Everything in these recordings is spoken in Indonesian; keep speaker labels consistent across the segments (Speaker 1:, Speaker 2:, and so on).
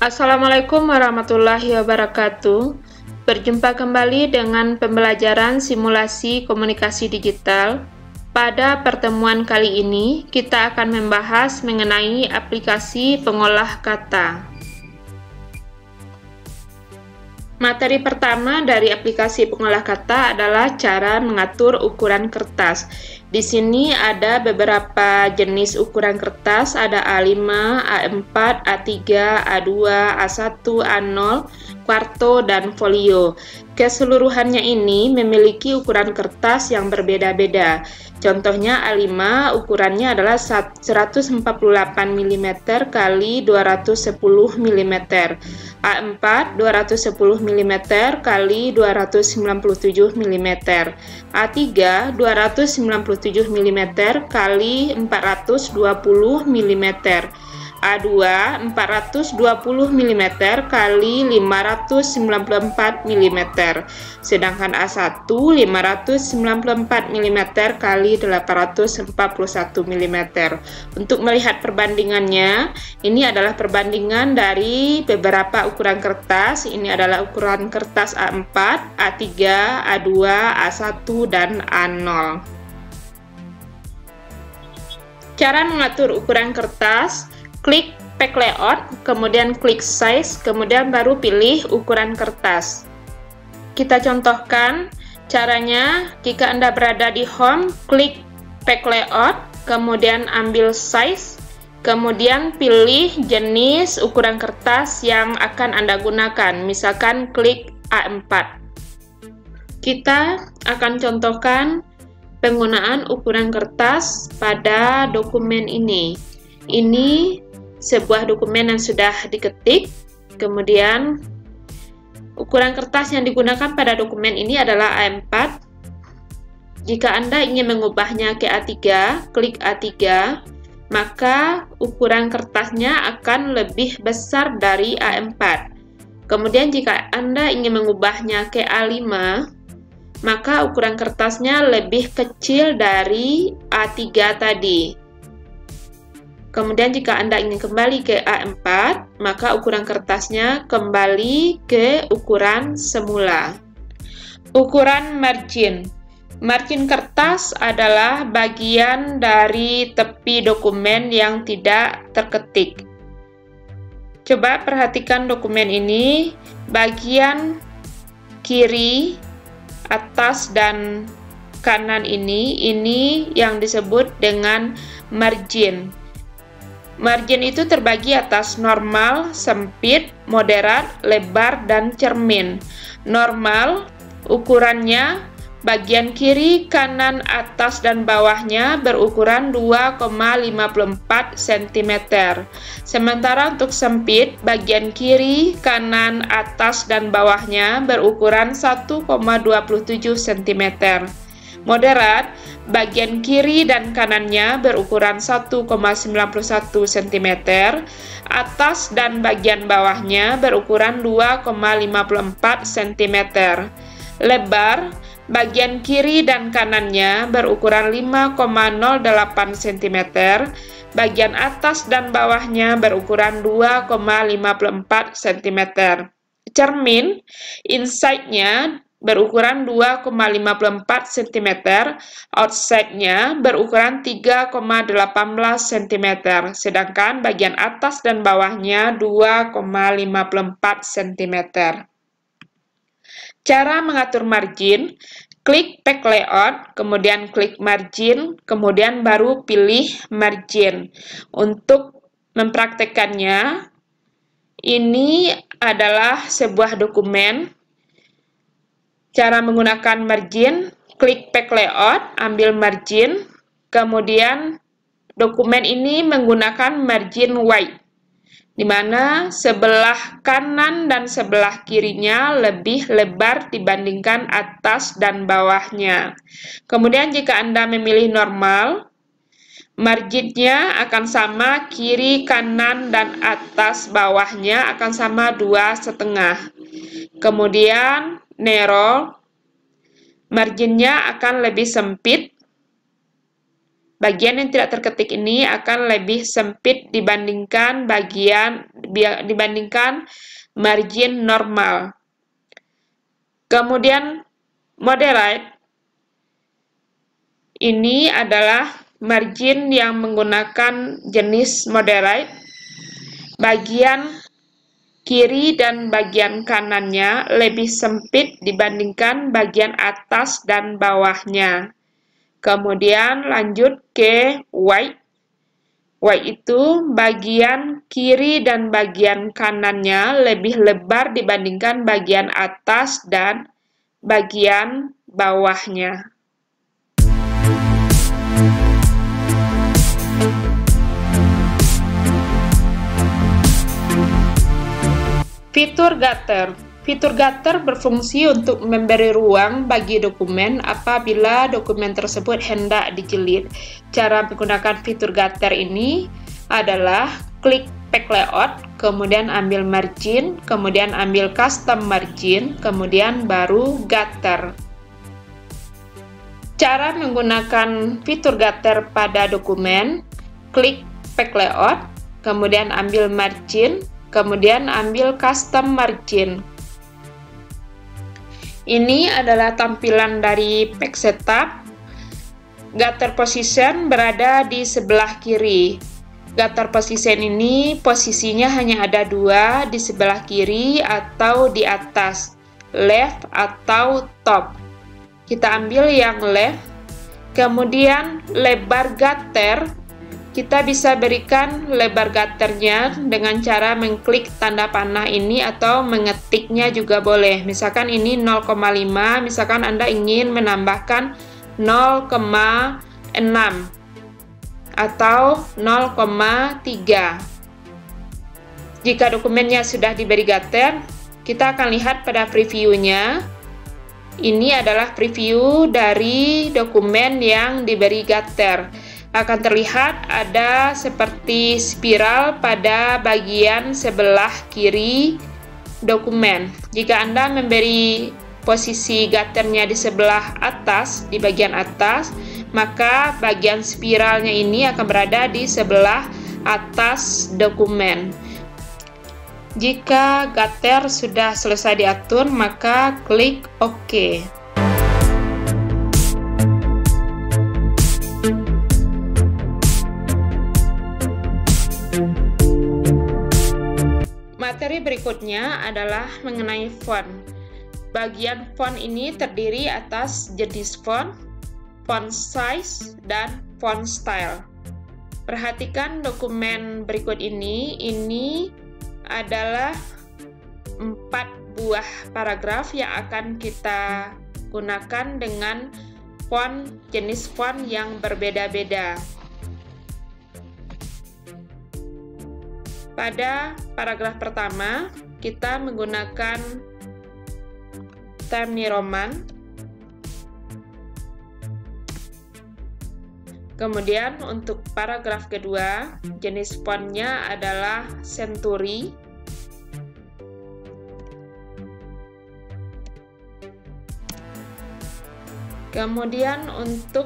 Speaker 1: Assalamualaikum warahmatullahi wabarakatuh. Berjumpa kembali dengan pembelajaran simulasi komunikasi digital. Pada pertemuan kali ini, kita akan membahas mengenai aplikasi pengolah kata. Materi pertama dari aplikasi pengolah kata adalah cara mengatur ukuran kertas. Di sini ada beberapa jenis ukuran kertas, ada A5, A4, A3, A2, A1, A0, quarto, dan folio. Keseluruhannya ini memiliki ukuran kertas yang berbeda-beda. Contohnya A5 ukurannya adalah 148 mm x 210 mm, A4 210 mm x 297 mm, A3 297 mm x 420 mm, A2 420 mm x 594 mm, sedangkan A1 594 mm x 841 mm. Untuk melihat perbandingannya, ini adalah perbandingan dari beberapa ukuran kertas. Ini adalah ukuran kertas A4, A3, A2, A1, dan A0. Cara mengatur ukuran kertas: klik Pack Layout, kemudian klik Size, kemudian baru pilih ukuran kertas. Kita contohkan caranya. Jika Anda berada di Home, klik Pack Layout, kemudian ambil Size, kemudian pilih jenis ukuran kertas yang akan Anda gunakan, misalkan klik A4. Kita akan contohkan penggunaan ukuran kertas pada dokumen ini. Ini sebuah dokumen yang sudah diketik, kemudian ukuran kertas yang digunakan pada dokumen ini adalah A4. Jika Anda ingin mengubahnya ke A3, klik A3, maka ukuran kertasnya akan lebih besar dari A4. Kemudian jika Anda ingin mengubahnya ke A5, maka ukuran kertasnya lebih kecil dari A3 tadi. Kemudian jika Anda ingin kembali ke A4, maka ukuran kertasnya kembali ke ukuran semula. Ukuran margin. Margin kertas adalah bagian dari tepi dokumen yang tidak terketik. Coba perhatikan dokumen ini, bagian kiri, atas, dan kanan ini yang disebut dengan margin. Margin itu terbagi atas normal, sempit, moderat, lebar, dan cermin. Normal, ukurannya bagian kiri, kanan, atas, dan bawahnya berukuran 2,54 cm. Sementara untuk sempit, bagian kiri, kanan, atas, dan bawahnya berukuran 1,27 cm. Moderat, bagian kiri dan kanannya berukuran 1,91 cm, atas dan bagian bawahnya berukuran 2,54 cm. Lebar, bagian kiri dan kanannya berukuran 5,08 cm, bagian atas dan bawahnya berukuran 2,54 cm. Cermin, inside-nya berukuran 2,54 cm, outside-nya berukuran 3,18 cm, sedangkan bagian atas dan bawahnya 2,54 cm. Cara mengatur margin: klik Pack Layout, kemudian klik Margin, kemudian baru pilih Margin. Untuk mempraktekannya, ini adalah sebuah dokumen. Cara menggunakan margin: klik Pack Layout, ambil margin, kemudian dokumen ini menggunakan margin white, di mana sebelah kanan dan sebelah kirinya lebih lebar dibandingkan atas dan bawahnya. Kemudian jika Anda memilih normal, marginnya akan sama, kiri, kanan, dan atas bawahnya akan sama 2,5. Kemudian narrow, marginnya akan lebih sempit. Bagian yang tidak terketik ini akan lebih sempit dibandingkan margin normal. Kemudian moderate ini adalah margin yang menggunakan jenis moderate. Bagian kiri dan bagian kanannya lebih sempit dibandingkan bagian atas dan bawahnya. Kemudian lanjut ke wide. Wide itu bagian kiri dan bagian kanannya lebih lebar dibandingkan bagian atas dan bagian bawahnya. Fitur gutter. Fitur gutter berfungsi untuk memberi ruang bagi dokumen apabila dokumen tersebut hendak dijilid. Cara menggunakan fitur gutter ini adalah klik pack layout, kemudian ambil margin, kemudian ambil custom margin, kemudian baru gutter. Cara menggunakan fitur gutter pada dokumen, klik pack layout, kemudian ambil margin, kemudian ambil custom margin. Ini adalah tampilan dari pack setup. Gutter position berada di sebelah kiri. Gutter position ini posisinya hanya ada dua, di sebelah kiri atau di atas, left atau top. Kita ambil yang left. Kemudian lebar gutter, kita bisa berikan lebar gutternya dengan cara mengklik tanda panah ini atau mengetiknya juga boleh. Misalkan ini 0,5, misalkan Anda ingin menambahkan 0,6 atau 0,3. Jika dokumennya sudah diberi gutter, kita akan lihat pada previewnya. Ini adalah preview dari dokumen yang diberi gutter. Akan terlihat ada seperti spiral pada bagian sebelah kiri dokumen. Jika Anda memberi posisi gutternya di sebelah atas, di bagian atas, maka bagian spiralnya ini akan berada di sebelah atas dokumen. Jika gutter sudah selesai diatur, maka klik OK. Materi berikutnya adalah mengenai font. Bagian font ini terdiri atas jenis font, font size, dan font style. Perhatikan dokumen berikut ini adalah 4 buah paragraf yang akan kita gunakan dengan jenis font yang berbeda-beda. Pada paragraf pertama, kita menggunakan Times New Roman. Kemudian untuk paragraf kedua, jenis fontnya adalah Century. Kemudian untuk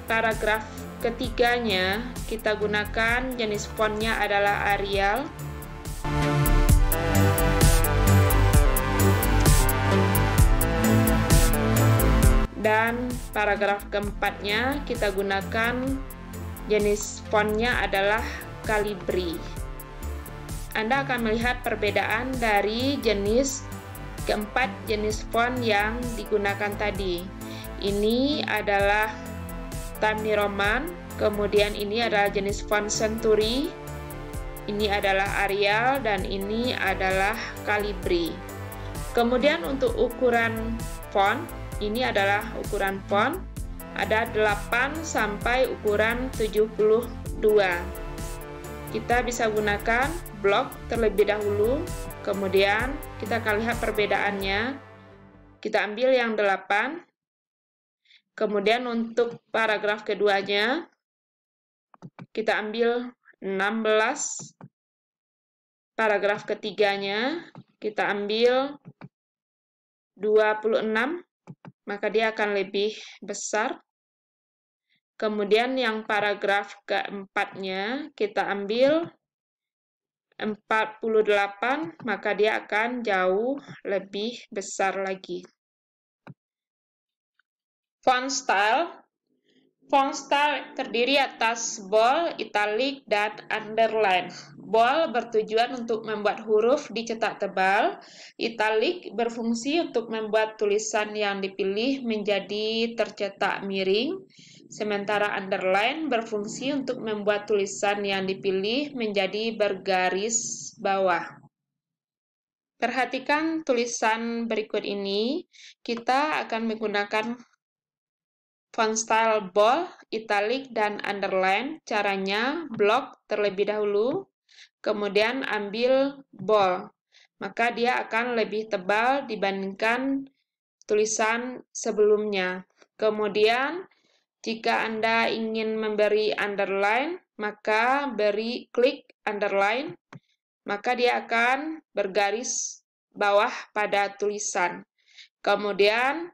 Speaker 1: paragraf ketiganya, kita gunakan jenis fontnya adalah Arial. Dan paragraf keempatnya, kita gunakan jenis fontnya adalah Calibri. Anda akan melihat perbedaan dari keempat jenis font yang digunakan tadi. Ini adalah Times New Roman, kemudian ini adalah jenis font Century, ini adalah Arial, dan ini adalah Calibri. Kemudian untuk ukuran font, ini adalah ukuran font, ada 8 sampai ukuran 72. Kita bisa gunakan blok terlebih dahulu, kemudian kita akan lihat perbedaannya. Kita ambil yang 8. Kemudian untuk paragraf keduanya, kita ambil 16. Paragraf ketiganya, kita ambil 26, maka dia akan lebih besar. Kemudian yang paragraf keempatnya kita ambil 48, maka dia akan jauh lebih besar lagi. Font style. Font style terdiri atas bold, italic, dan underline. Bold bertujuan untuk membuat huruf dicetak tebal. Italic berfungsi untuk membuat tulisan yang dipilih menjadi tercetak miring. Sementara underline berfungsi untuk membuat tulisan yang dipilih menjadi bergaris bawah. Perhatikan tulisan berikut ini. Kita akan menggunakan font style bold, italic, dan underline. Caranya, blok terlebih dahulu, kemudian ambil bold. Maka dia akan lebih tebal dibandingkan tulisan sebelumnya. Kemudian, jika Anda ingin memberi underline, maka beri klik underline, maka dia akan bergaris bawah pada tulisan. Kemudian,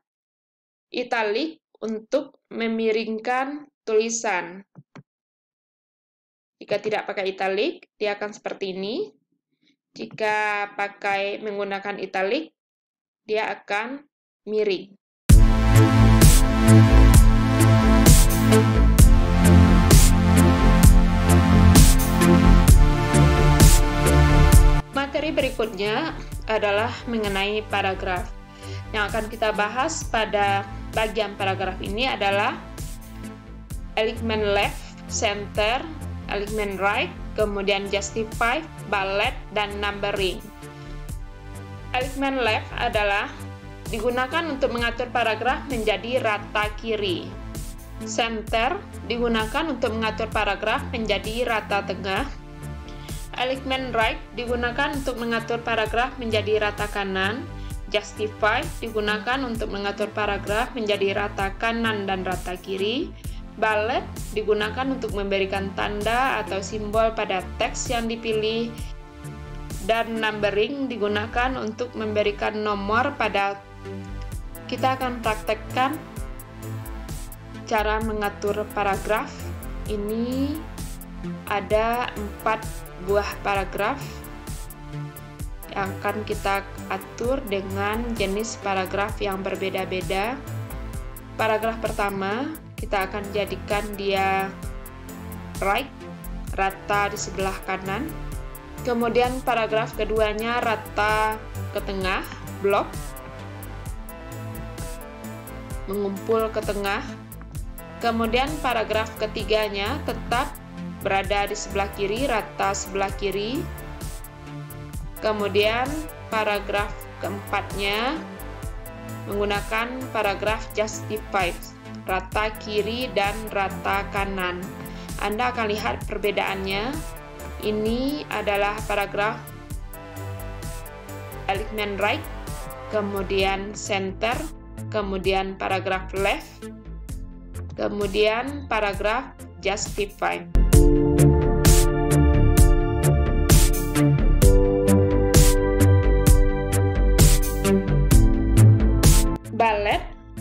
Speaker 1: italic untuk memiringkan tulisan. Jika tidak pakai italic, dia akan seperti ini. Jika pakai menggunakan italic, dia akan miring. Materi berikutnya adalah mengenai paragraf. Yang akan kita bahas pada bagian paragraf ini adalah alignment left, center, alignment right, kemudian justify, bullet, dan numbering. Alignment left adalah digunakan untuk mengatur paragraf menjadi rata kiri. Center digunakan untuk mengatur paragraf menjadi rata tengah. Alignment right digunakan untuk mengatur paragraf menjadi rata kanan. Justify digunakan untuk mengatur paragraf menjadi rata kanan dan rata kiri. Bullet digunakan untuk memberikan tanda atau simbol pada teks yang dipilih. Dan numbering digunakan untuk memberikan nomor pada. Kita akan praktekkan cara mengatur paragraf. Ini ada 4 buah paragraf yang akan kita atur dengan jenis paragraf yang berbeda-beda. Paragraf pertama, kita akan jadikan dia right, rata di sebelah kanan. Kemudian paragraf keduanya rata ke tengah, blok, mengumpul ke tengah. Kemudian paragraf ketiganya tetap berada di sebelah kiri, rata sebelah kiri. Kemudian paragraf keempatnya menggunakan paragraf justified, rata kiri dan rata kanan. Anda akan lihat perbedaannya. Ini adalah paragraf alignment right, kemudian center, kemudian paragraf left, kemudian paragraf justified.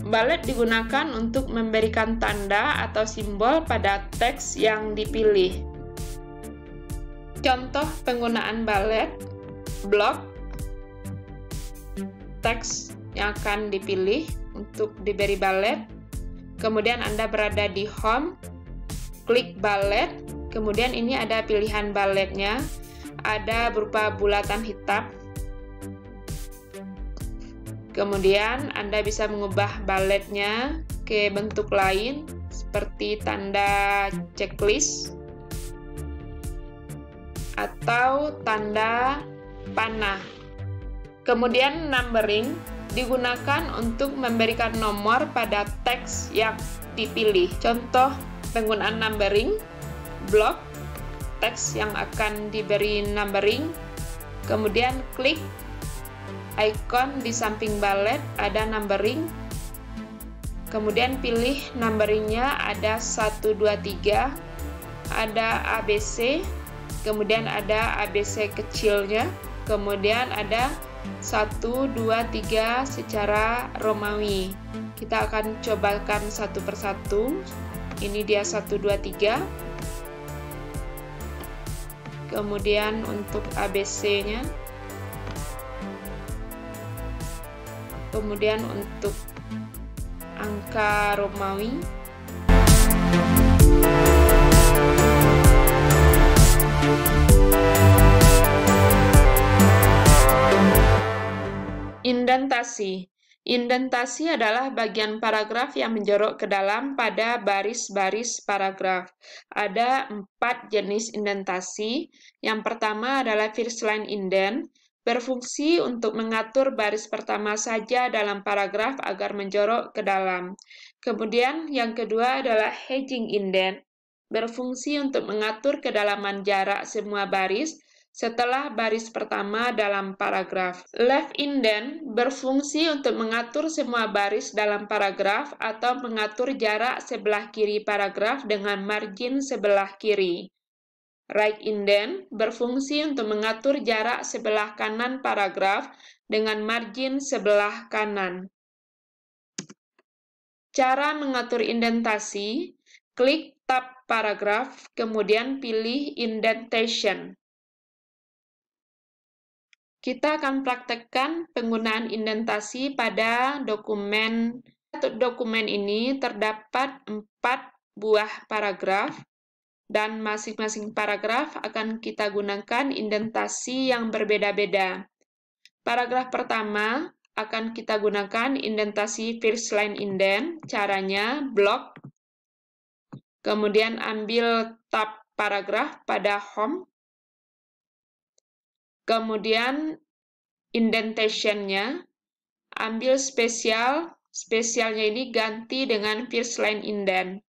Speaker 1: Bullet digunakan untuk memberikan tanda atau simbol pada teks yang dipilih. Contoh penggunaan bullet: blok, teks yang akan dipilih untuk diberi bullet. Kemudian Anda berada di home, klik bullet. Kemudian ini ada pilihan bulletnya, ada berupa bulatan hitam. Kemudian Anda bisa mengubah bulletnya ke bentuk lain seperti tanda checklist atau tanda panah. Kemudian numbering digunakan untuk memberikan nomor pada teks yang dipilih. Contoh penggunaan numbering: blok, teks yang akan diberi numbering. Kemudian klik icon di samping bullet, ada numbering. Kemudian pilih numberingnya, ada 1, 2, 3, ada ABC, kemudian ada ABC kecilnya, kemudian ada 1, 2, 3 secara Romawi. Kita akan cobakan satu persatu. ini dia 1, 2, 3. Kemudian untuk ABC-nya. Kemudian untuk angka Romawi. Indentasi. Indentasi adalah bagian paragraf yang menjorok ke dalam pada baris-baris paragraf. Ada 4 jenis indentasi. Yang pertama adalah first line indent, berfungsi untuk mengatur baris pertama saja dalam paragraf agar menjorok ke dalam. Kemudian yang kedua adalah hedging indent, berfungsi untuk mengatur kedalaman jarak semua baris setelah baris pertama dalam paragraf. Left indent berfungsi untuk mengatur semua baris dalam paragraf atau mengatur jarak sebelah kiri paragraf dengan margin sebelah kiri. Right indent berfungsi untuk mengatur jarak sebelah kanan paragraf dengan margin sebelah kanan. Cara mengatur indentasi, klik tab paragraf, kemudian pilih indentation. Kita akan praktekkan penggunaan indentasi pada dokumen. Untuk dokumen ini terdapat 4 buah paragraf, dan masing-masing paragraf akan kita gunakan indentasi yang berbeda-beda. Paragraf pertama akan kita gunakan indentasi first line indent. Caranya blok, kemudian ambil tab paragraf pada home, kemudian indentation-nya, ambil spesial, spesialnya ini ganti dengan first line indent.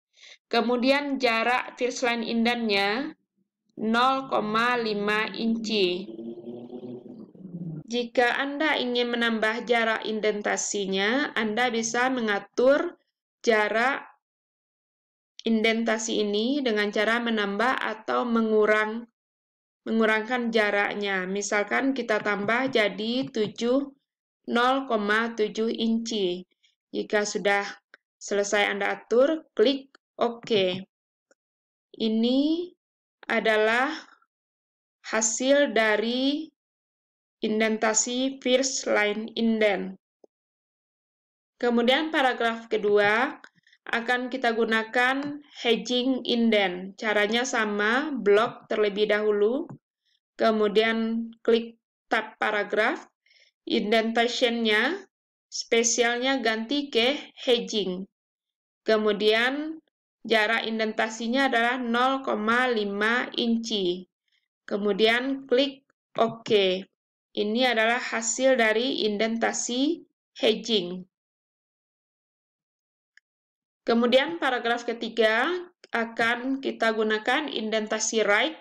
Speaker 1: Kemudian jarak first line indent-nya 0,5 inci. Jika Anda ingin menambah jarak indentasinya, Anda bisa mengatur jarak indentasi ini dengan cara menambah atau mengurangkan jaraknya. Misalkan kita tambah jadi 0,7 inci. Jika sudah selesai Anda atur, klik OK. Ini adalah hasil dari indentasi first line indent. Kemudian paragraf kedua akan kita gunakan hedging indent. Caranya sama, blok terlebih dahulu, kemudian klik tab paragraf, indentation-nya, spesialnya ganti ke hedging. Kemudian jarak indentasinya adalah 0,5 inci. Kemudian klik OK. Ini adalah hasil dari indentasi hedging. Kemudian paragraf ketiga akan kita gunakan indentasi right.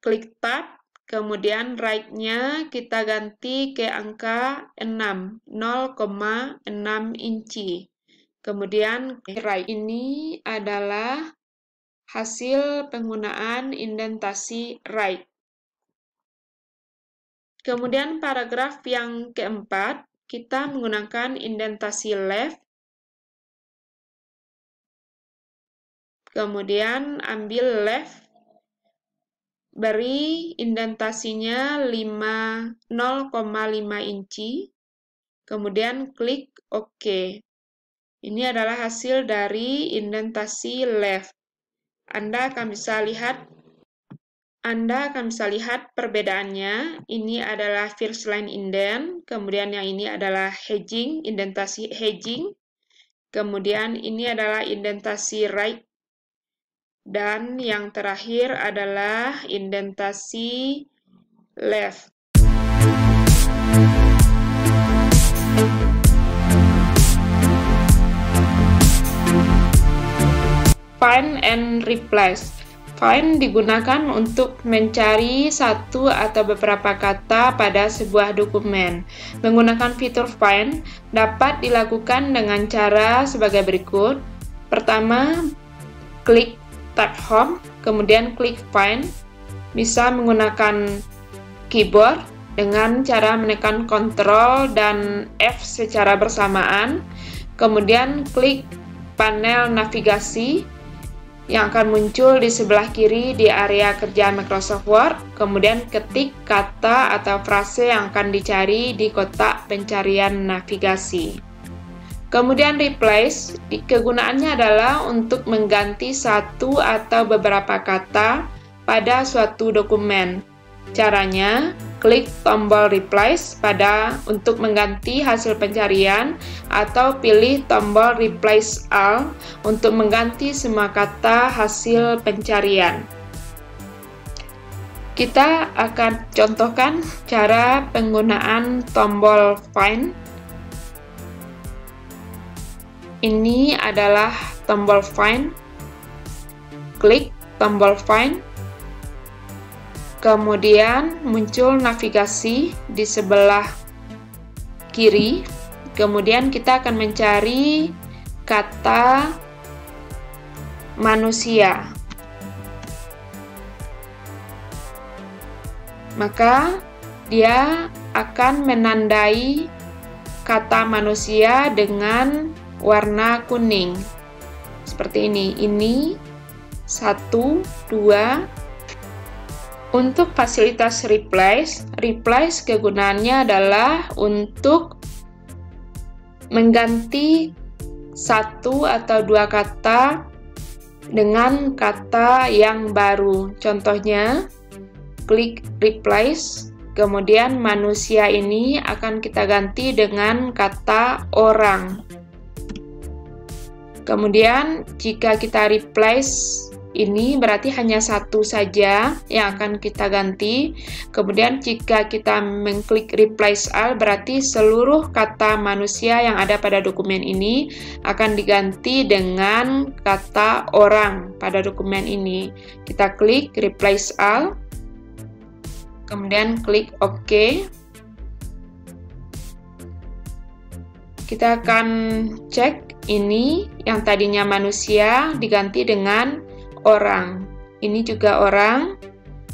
Speaker 1: Klik tab, kemudian right-nya kita ganti ke angka 6, 0,6 inci. Kemudian right. Ini adalah hasil penggunaan indentasi right. Kemudian paragraf yang keempat, kita menggunakan indentasi left. Kemudian ambil left, beri indentasinya 0,5 inci, kemudian klik OK. Ini adalah hasil dari indentasi left. Anda akan bisa lihat perbedaannya. Ini adalah first line indent, kemudian yang ini adalah hedging, indentasi hedging, kemudian ini adalah indentasi right, dan yang terakhir adalah indentasi left. Find and replace. Find digunakan untuk mencari satu atau beberapa kata pada sebuah dokumen. Menggunakan fitur find dapat dilakukan dengan cara sebagai berikut. Pertama, klik tab home, kemudian klik find. Bisa menggunakan keyboard dengan cara menekan Ctrl dan F secara bersamaan. Kemudian klik panel navigasi yang akan muncul di sebelah kiri di area kerjaan Microsoft Word. Kemudian ketik kata atau frase yang akan dicari di kotak pencarian navigasi. Kemudian replace, kegunaannya adalah untuk mengganti satu atau beberapa kata pada suatu dokumen. Caranya, klik tombol replace untuk mengganti hasil pencarian atau pilih tombol replace all untuk mengganti semua kata hasil pencarian. Kita akan contohkan cara penggunaan tombol find. Ini adalah tombol find. Klik tombol find. Kemudian muncul navigasi di sebelah kiri. Kemudian kita akan mencari kata manusia. Maka dia akan menandai kata manusia dengan warna kuning. Seperti ini. Ini 1, 2. Untuk fasilitas replace kegunaannya adalah untuk mengganti satu atau dua kata dengan kata yang baru. Contohnya, klik replace, kemudian manusia ini akan kita ganti dengan kata orang. Kemudian, jika kita replace ini berarti hanya satu saja yang akan kita ganti. Kemudian jika kita mengklik replace all berarti seluruh kata manusia yang ada pada dokumen ini akan diganti dengan kata orang pada dokumen ini. Kita klik replace all. Kemudian klik OK. Kita akan cek ini yang tadinya manusia diganti dengan orang. Ini juga orang.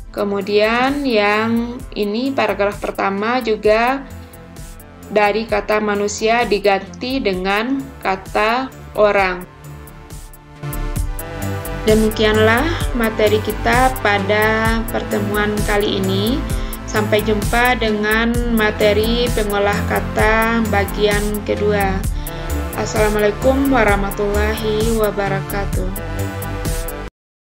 Speaker 1: Kemudian yang ini paragraf pertama juga dari kata manusia diganti dengan kata orang. Demikianlah materi kita pada pertemuan kali ini. Sampai jumpa dengan materi pengolah kata bagian kedua. Assalamualaikum warahmatullahi wabarakatuh.